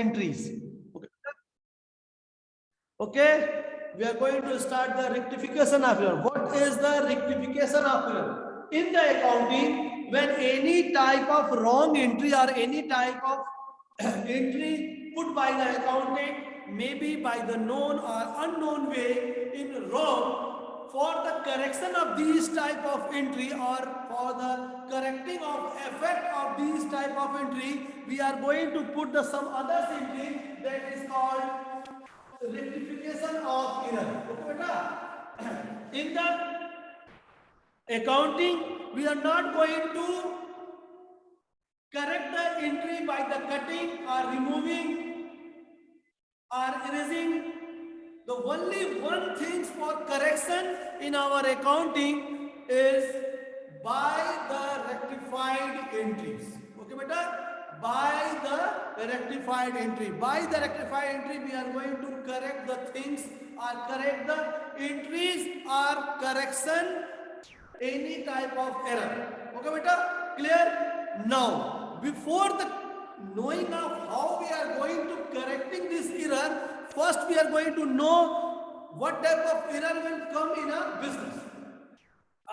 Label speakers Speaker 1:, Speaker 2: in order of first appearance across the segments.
Speaker 1: entries. Okay, we are going to start the rectification of error. What is the rectification of error? In the accounting, when any type of wrong entry or any type of entry put by the accountant, maybe by the known or unknown way in wrong, for the correction of these type of entry or for the correcting of effect of these type of entry, we are going to put the some other entry that is called rectification of error. Okay, beta? In the accounting, we are not going to correct the entry by the cutting or removing or erasing. The only one thing for correction in our accounting is by the rectified entries. Okay, beta? By the rectified entry. By the rectified entry, we are going to correct the things or correct the entries or correction any type of error. Okay, beta? Clear? Now, before the knowing of how we are going to correcting this error, first we are going to know what type of error will come in a business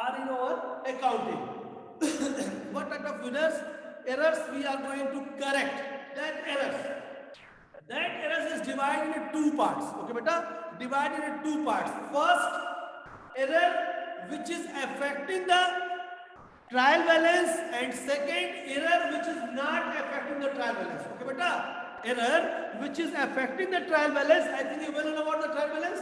Speaker 1: or in our accounting. What type of errors we are going to correct. That errors is divided into two parts. Okay, beta? Divided into two parts. First, error which is affecting the trial balance, and second, error which is not affecting the trial balance. Okay, beta? Error which is affecting the trial balance. I think you will know about the trial balance.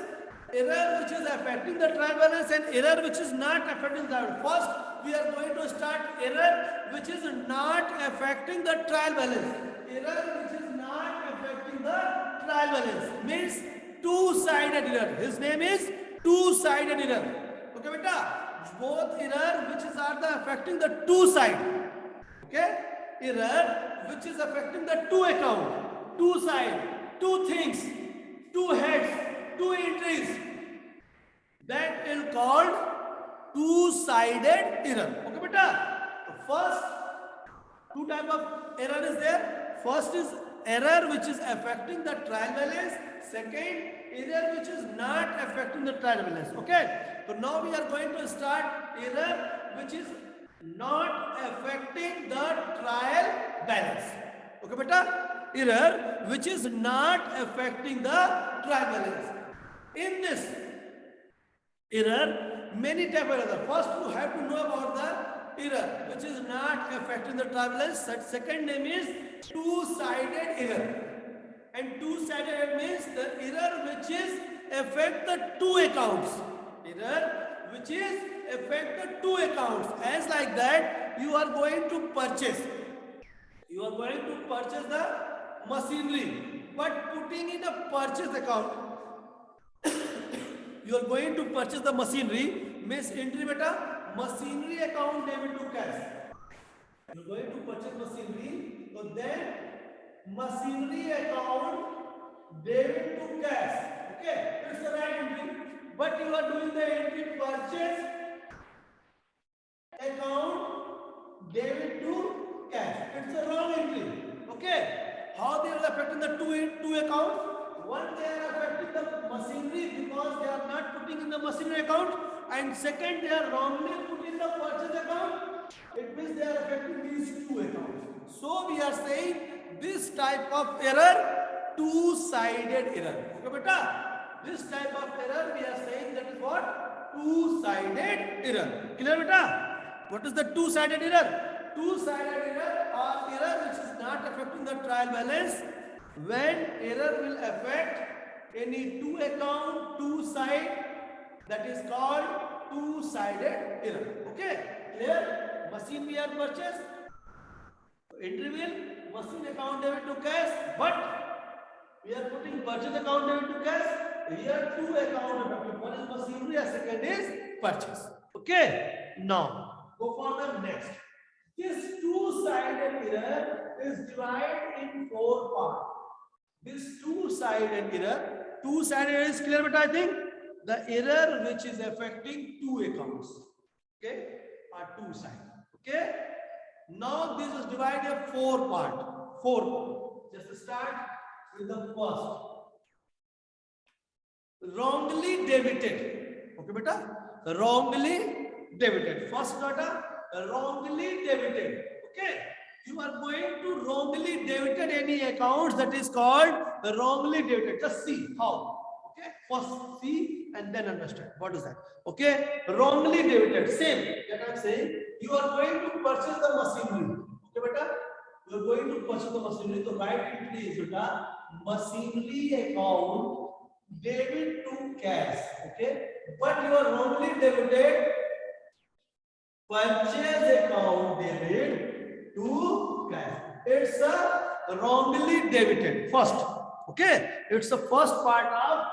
Speaker 1: Error which is affecting the trial balance and error which is not affecting the trial balance. First, we are going to start error which is not affecting the trial balance. Error which is not affecting the trial balance means two-sided error. His name is two-sided error. Okay, beta? Both error which is are the affecting the two side. Okay, error which is affecting the two account, two side, two things, two heads, two entries, that is called two-sided error. Okay, beta? The first two type of error is there. First is error which is affecting the trial balance. Second, error which is not affecting the trial balance. Okay, so now we are going to start error which is not affecting the trial balance. Okay, beta? Error which is not affecting the trial balance. In this error, many type of error. First, you have to know about the error which is not affecting the trial balance. Second name is two-sided error. And two-sided error means the error which is affect the two accounts. Error which is affect the two accounts. As like that, you are going to purchase. You are going to purchase the machinery, but putting in a purchase account. You are going to purchase the machinery means entry beta machinery account debit to cash. You are going to purchase machinery, so then machinery account debit to cash. Okay, it's the right entry. But you are doing the entry purchase account debit to cash. It's the wrong entry. Okay, how they are affecting the two accounts? One, they are affecting the machinery because they are not putting in the machinery account, and second, they are wrongly putting in the purchase account. It means they are affecting these two accounts. So we are saying this type of error, two-sided error. Okay, beta? This type of error we are saying that is what? Two-sided error. Clear, beta? What is the two-sided error? Two-sided error or error which is not affecting the trial balance when error will affect any two account, two side, that is called two-sided error. Okay? Clear? Machine we are purchased. Entry will machine account debit to cash, but we are putting purchase account debit to cash. Here two account affected. One is machinery and second is purchase. Okay? Now go for the next. This two-sided error is divided in four parts. This two-sided error is clear, but I think the error which is affecting two accounts, okay, are two sides. Okay, now this is divided in four part. Just start. is the first. Wrongly debited. Okay, beta? Wrongly debited. First data, wrongly debited. Okay? You are going to wrongly debited any accounts, that is called wrongly debited. Just see how. Okay? First see and then understand. What is that? Okay? Wrongly debited. Same that I'm saying. You are going to purchase the machinery. Okay, beta? You are going to purchase the machinery. So right entry is beta machinery account debit to cash. Okay? But you are wrongly debited purchase account debit to cash. It's a wrongly debited. First, okay, it's the first part of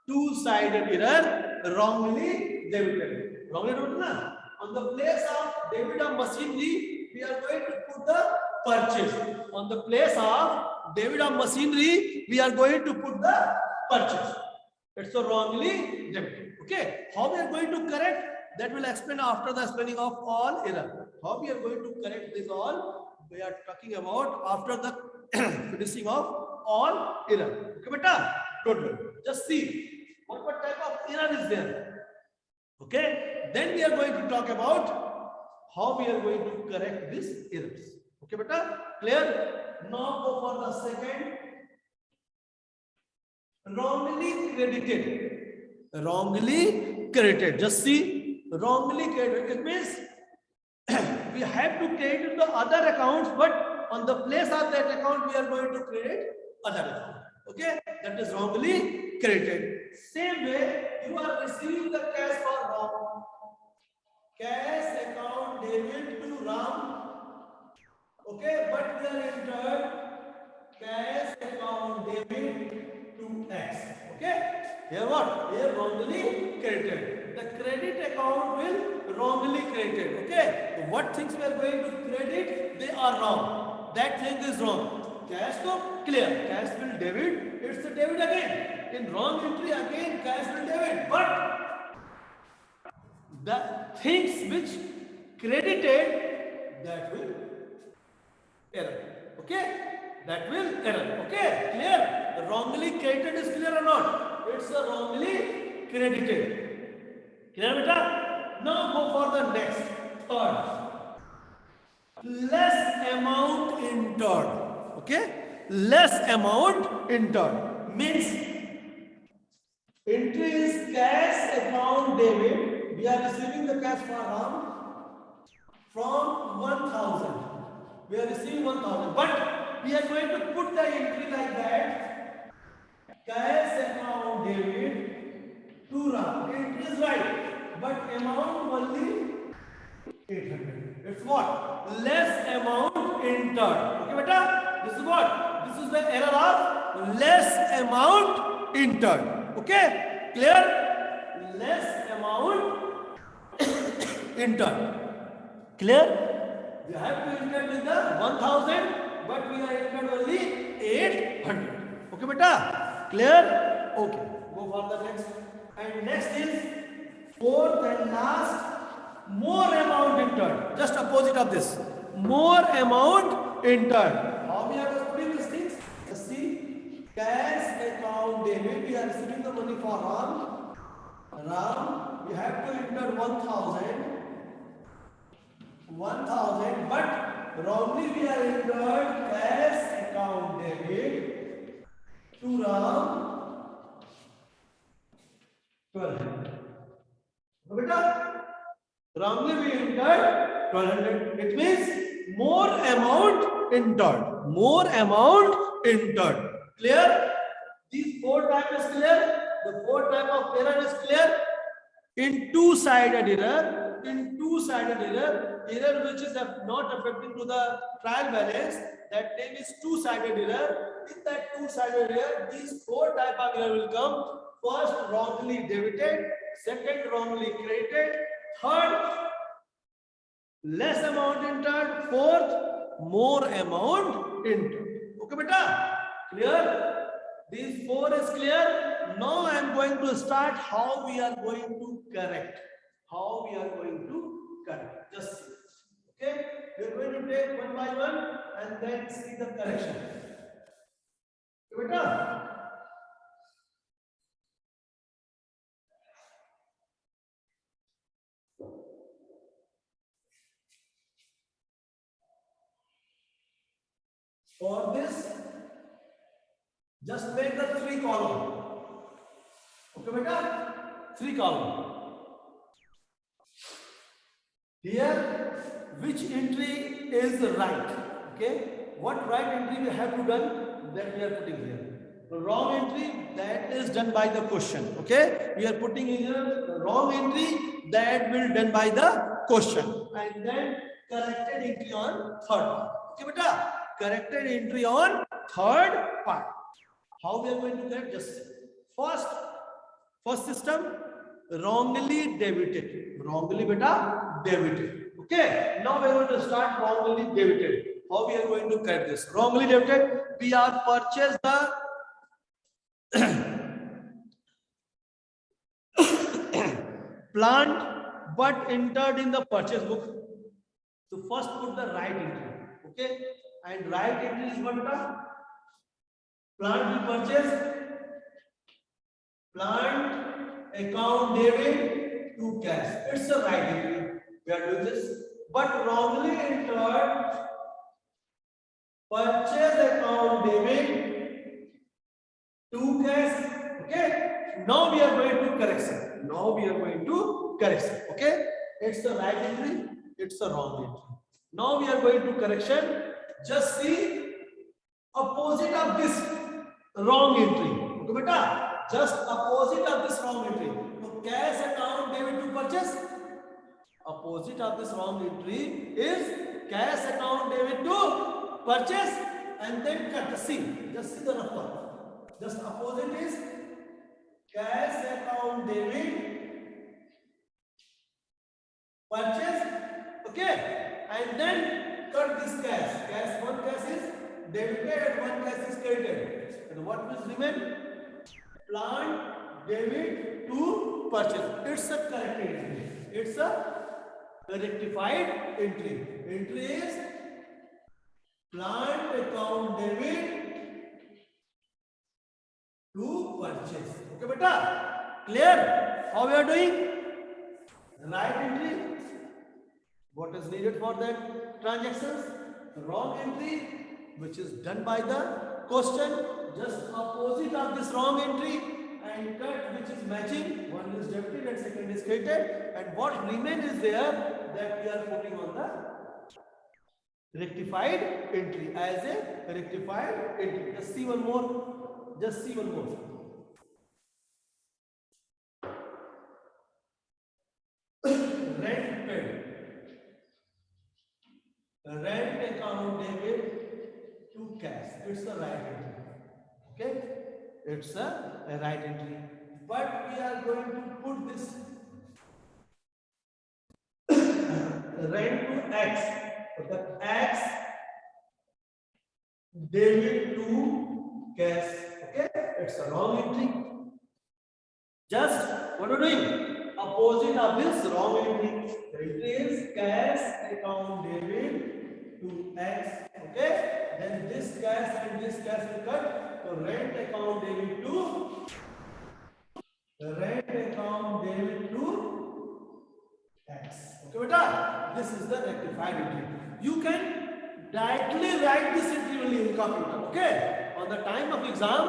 Speaker 1: two-sided error. Wrongly debited. Wrongly debited, na? On the place of debit of machinery, we are going to put the purchase. On the place of debit of machinery, we are going to put the purchase. It's a wrongly debited. Okay, how we are going to correct? That will explain after the explaining of all error. How we are going to correct this all? We are talking about after the finishing of all error. Okay, beta? Totally. Just see what type of error is there. Okay. Then we are going to talk about how we are going to correct these errors. Okay, beta? Clear? Now go for the second. Wrongly credited. Wrongly credited. Just see. Wrongly credited. It means we have to credit the other accounts, but on the place of that account, we are going to credit other account. Okay, that is wrongly credited. Same way, you are receiving the cash for Ram. Cash account debit to Ram. Okay, but we are entered cash account debit to X. Okay, here what? Here wrongly credited. The credit account will wrongly credited. Okay, so what things we are going to credit, they are wrong. That thing is wrong. Cash to clear. Cash will debit. It's a debit again. In wrong entry again, cash will debit. But the things which credited, that will error. Okay, that will error. Okay, clear. The wrongly credited is clear or not? It's a wrongly credited. Clear, beta? Now go for the next, third. Less amount entered. Okay? Less amount entered means entry is cash account debit. We are receiving the cash for Ram from 1,000. We are receiving 1,000. But we are going to put the entry like that. Cash account debit to Ram. Entry is right. But amount only 800. It's what? Less amount entered. Okay, beta? This is what? This is the error of less amount entered. Okay? Clear? Less amount entered. Clear? We have to enter with the 1,000, but we are entered only 800. Okay, beta? Clear? Okay. Go for the next. And next is fourth and last, more amount entered. Just opposite of this. More amount entered. How we are putting these things? Let's see. Cash account debit. We are receiving the money for Ram. Ram, we have to enter 1,000. 1,000. But wrongly we are entered cash account debit to Ram 1,200. Beta? Wrongly we entered 1,200. It means more amount entered. More amount entered. Clear? These four types is clear. The four type of error is clear. In two-sided error, error which is not affecting to the trial balance, that name is two-sided error. In that two-sided error, these four type of error will come. First, wrongly debited. Second, wrongly credited. Third, less amount entered. Fourth, more amount entered. Okay, beta? Clear? These four is clear. Now I am going to start how we are going to correct. How we are going to correct. Just see. Okay? We are going to take one by one and then see the correction. बेटा for this just make the 3 column. Okay beta, 3 column. Here which entry is right? Okay, what right entry we have to done, that we are putting here. The wrong entry, that is done by the question. Okay, we are putting here the wrong entry, that will done by the question, and then corrected entry on third part. Okay beta, corrected entry on third part. How we are going to get? Just first system, wrongly debited. Wrongly beta debited. Okay, now we are going to start wrongly debited. How we are going to get this? Wrongly debited, we are purchased the plant but entered in the purchase book. So first put the right entry. Okay, and right entry is what beta? Plant we purchase, plant account debit to cash. It's a right entry. We are doing this, but wrongly entered purchase account debit to cash. Okay. Now we are going to correction. Now we are going to correction. Okay. It's the right entry. It's the wrong entry. Now we are going to correction. Just see opposite of this wrong entry. Okay, beta. Just opposite of this wrong entry. So cash account debit to purchase. Opposite of this wrong entry is cash account debit to purchase, and then cut. Just see the rough part. Just opposite is cash account debit purchase. Okay, and then cut this cash. One cash is debited and one cash is credited. And what will remain? Plant debit to purchase. It's a correct entry. It's a rectified entry. Entry is plant account debit to purchase. Okay, beta? Clear? How we are doing? Right entry. What is needed for that transactions? Wrong entry, which is done by the question. Just opposite of this wrong entry, and cut which is matching. One is debited and second is credited, and what remain is there, that we are putting on the rectified entry as a rectified entry. Just see one more. Just see one more. Rent paid. Rent account debit to cash. It's the right entry. Okay, it's a right entry. But we are going to put this rent to X. The X debit to cash. Okay, it's a wrong entry. Just what are we doing? Opposite of this wrong entry. The entry is cash account debit to X. Okay, then this cash and this cash will cut. So rent account debit to X. Okay, beta. This is the rectified entry. You can directly write this entry only in computer. Okay. On the time of exam,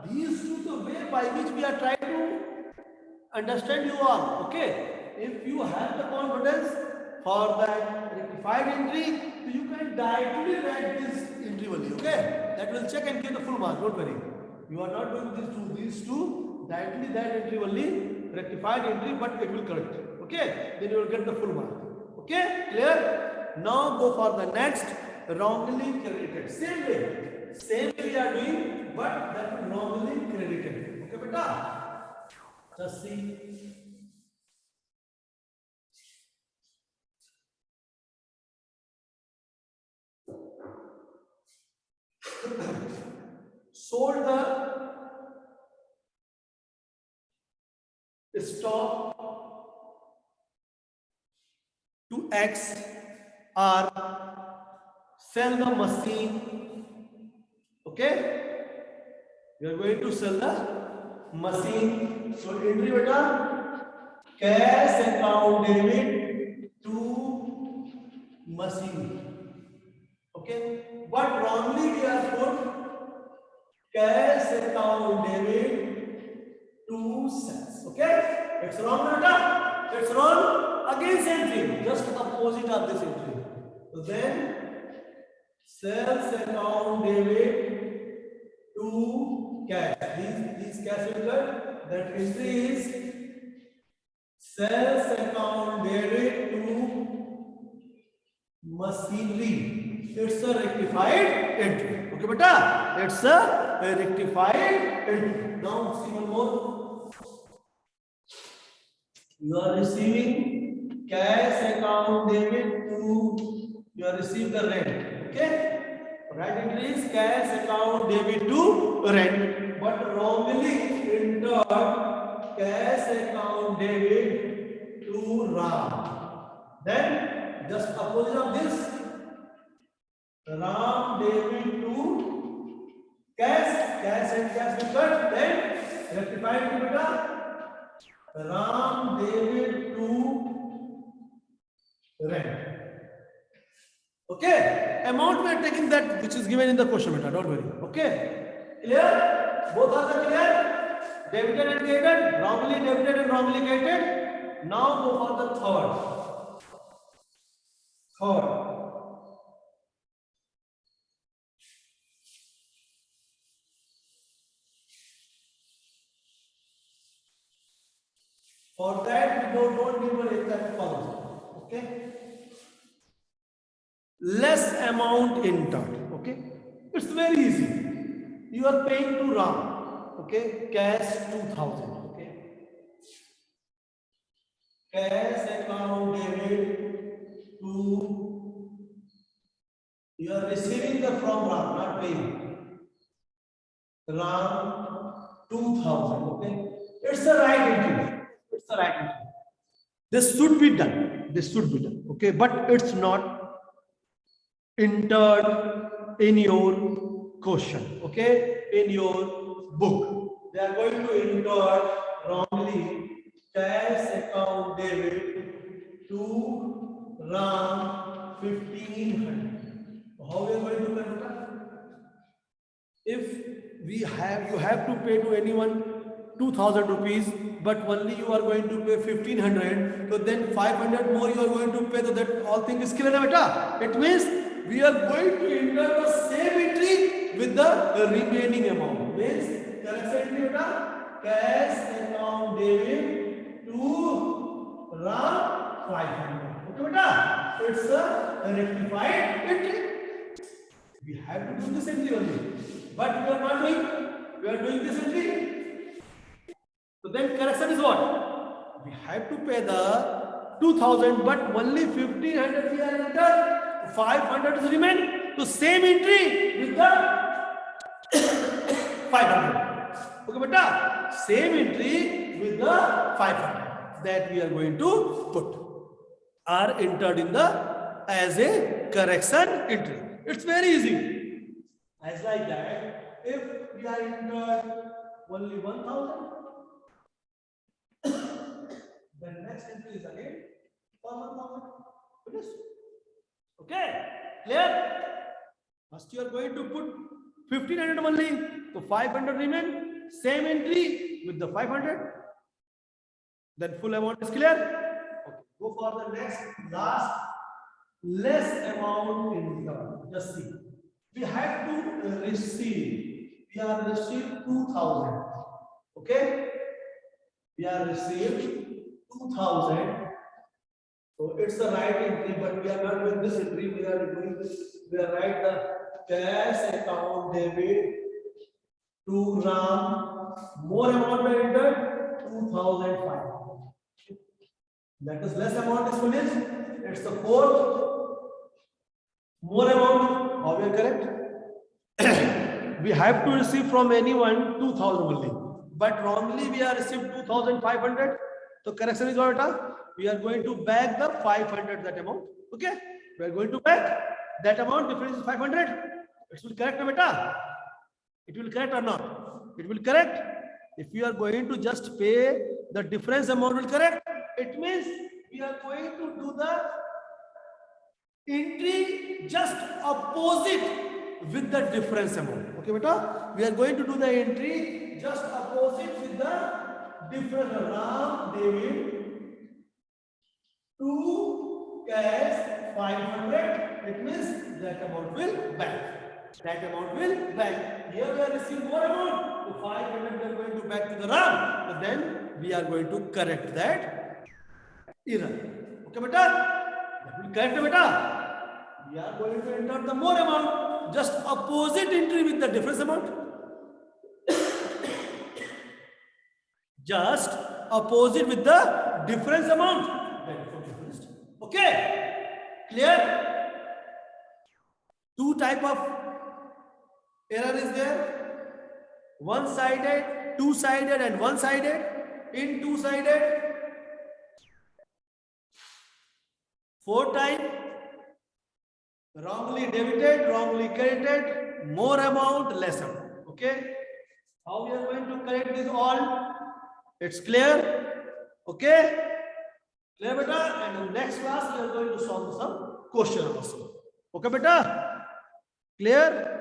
Speaker 1: these two the way by which we are trying to understand you all. Okay. If you have the confidence for that rectified entry, you can directly write this entry only. Okay. That will check and give the full mark. Don't worry. You are not doing these two directly that entry only, rectified entry, but it will correct. Okay. Then you will get the full mark. Okay. Clear? Now go for the next, wrongly credited. Same way we are doing, but that will wrongly credited. Okay, beta. Just see. Sold the stock to X, or sell the machine. Okay, We are going to sell the machine. So entry beta, cash account debit to machine. Okay, but wrongly we are put cash account debit to sales. Okay, it's wrong beta. It's wrong. Against entry, just opposite of this entry. So then sales account debit to cash. These cash will get that entry is sales account debit to machinery. It's a rectified entry. Okay, beta. It's a rectified entry. Now see one more. You are receiving cash account debit to, you are receiving the rent. Okay, right entry is cash account debit to rent, but wrongly entered cash account debit to Ram. Then just opposite of this, Ram debit to cash and cash will cut. Then rectified to beta. Ram debit to rent. Okay, amount we are taking that which is given in the question beta. Don't worry. Okay, clear? Both are the clear. Debited and credited, wrongly debited and wrongly credited. Now go for the third. For that, we don't need an exact function. Okay? Less amount entered. Okay? It's very easy. You are paying to Ram. Okay? Cash 2000. Okay? Cash account debit to, you are receiving the from Ram, not paying. Ram 2000. Okay? It's the right entry. It's the right entry. This should be done. This should be done. Okay, but it's not entered in your question. Okay, in your book. They are going to enter wrongly cash account debit to Ram 1500. How we are going to calculate? If you have to pay to anyone 2000 rupees, but only you are going to pay 1500, so then 500 more you are going to pay, so that all thing is clear, beta. It means we are going to enter the same entry with the remaining amount. Means correct entry beta, cash account debit to Ram 500. Okay beta, it's a rectified entry. We have to do this entry only, but we are not doing. We are doing this entry. So then correction is what? We have to pay the 2000, but only 1500 we are entered. 500 is remain. So same entry with the 500. Okay, beta. Same entry with the 500 that we are going to put are entered in the as a correction entry. It's very easy. As like that, if we are entered only 1000. Then next entry is again for 1000. Okay, clear? First you are going to put 1500 only, so 500 remain. Same entry with the 500. Then full amount is clear. Okay, go for the next last less amount in the. Just see. We have to receive. We are received 2000. Okay. We are received 2000. So it's the right entry, but we are not doing this entry. We are doing this. We are write the cash account debit to Ram. More amount we entered 2005. That is less amount is finished. It's the fourth. More amount. How we are correct? We have to receive from anyone 2000 only. But wrongly we are received 2500. So correction is what? We are going to back the 500 that amount. Okay, we are going to back that amount. Difference is 500. It will correct, beta. It will correct or not? it will correct. If you are going to just pay, the difference amount will correct. It means we are going to do the entry just opposite with the difference amount. Okay, beta? We are going to do the entry just opposite with the difference. Ram, David, 2 cash 500. It means that amount will back. That amount will back. Here we are receiving more amount. So 500 we are going to back to the Ram. So then we are going to correct that error. Okay, beta? That will correct, beta. We are going to enter the more amount, just opposite entry with the difference amount. Just opposite with the difference amount. Okay, clear? Two type of error is there. One-sided, two-sided, and one-sided. In two-sided, 4 times. Wrongly debited, wrongly credited, more amount, less amount. Okay? How we are going to correct this all? It's clear? Okay? Clear, beta? And in the next class, we are going to solve some question also. Okay, beta? Clear?